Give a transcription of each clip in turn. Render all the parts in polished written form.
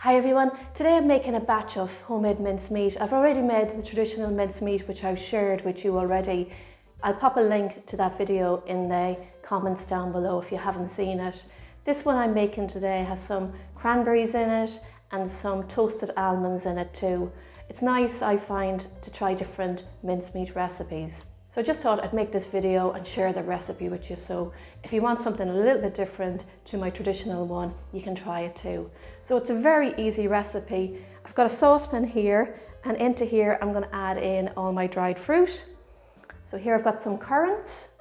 Hi everyone, today I'm making a batch of homemade mincemeat. I've already made the traditional mincemeat which I've shared with you already. I'll pop a link to that video in the comments down below if you haven't seen it. This one I'm making today has some cranberries in it and some toasted almonds in it too. It's nice, I find, to try different mincemeat recipes. So I just thought I'd make this video and share the recipe with you. So if you want something a little bit different to my traditional one, you can try it too. So it's a very easy recipe. I've got a saucepan here, and into here I'm going to add in all my dried fruit. So here I've got some currants,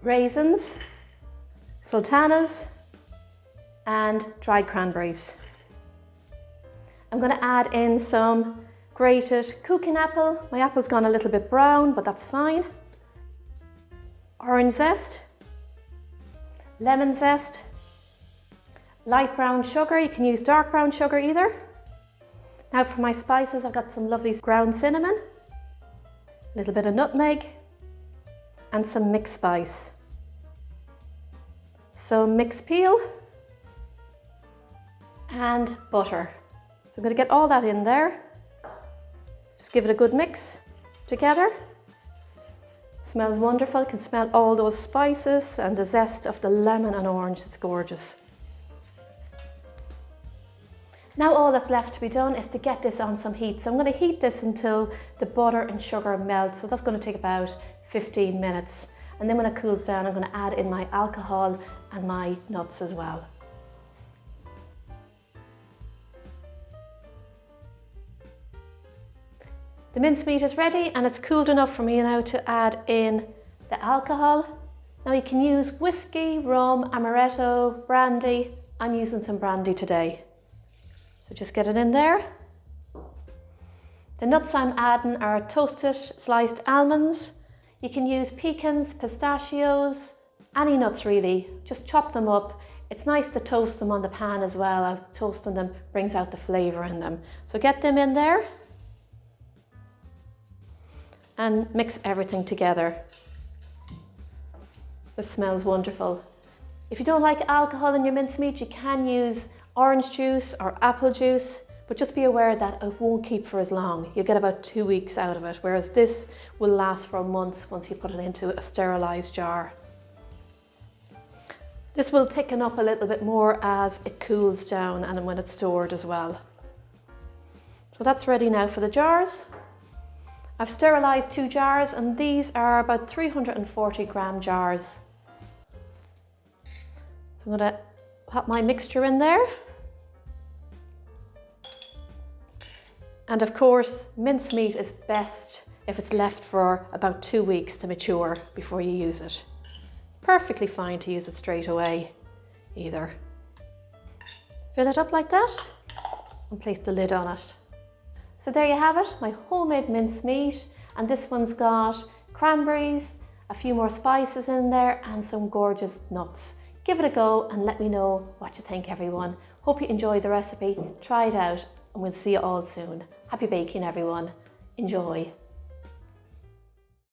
raisins, sultanas, and dried cranberries. I'm going to add in some grated cooking apple. My apple's gone a little bit brown, but that's fine. Orange zest, lemon zest, light brown sugar. You can use dark brown sugar either. Now for my spices, I've got some lovely ground cinnamon, a little bit of nutmeg, and some mixed spice. Some mixed peel and butter. So I'm going to get all that in there. Just give it a good mix together. Smells wonderful. You can smell all those spices and the zest of the lemon and orange. It's gorgeous. Now all that's left to be done is to get this on some heat. So I'm going to heat this until the butter and sugar melt. So that's going to take about 15 minutes. And then when it cools down, I'm going to add in my alcohol and my nuts as well. The mincemeat is ready and it's cooled enough for me now to add in the alcohol. Now you can use whiskey, rum, amaretto, brandy. I'm using some brandy today. So just get it in there. The nuts I'm adding are toasted sliced almonds. You can use pecans, pistachios, any nuts really. Just chop them up. It's nice to toast them on the pan as well, as toasting them brings out the flavour in them. So get them in there and mix everything together. This smells wonderful. If you don't like alcohol in your mincemeat, you can use orange juice or apple juice, but just be aware that it won't keep for as long. You'll get about 2 weeks out of it, whereas this will last for months once you put it into a sterilised jar. This will thicken up a little bit more as it cools down and when it's stored as well. So that's ready now for the jars. I've sterilised 2 jars and these are about 340 gram jars. So I'm going to pop my mixture in there. And of course, mincemeat is best if it's left for about 2 weeks to mature before you use it. Perfectly fine to use it straight away either. Fill it up like that and place the lid on it. So there you have it, my homemade mincemeat, and this one's got cranberries, a few more spices in there and some gorgeous nuts. Give it a go and let me know what you think, everyone. Hope you enjoyed the recipe, try it out, and we'll see you all soon. Happy baking, everyone. Enjoy.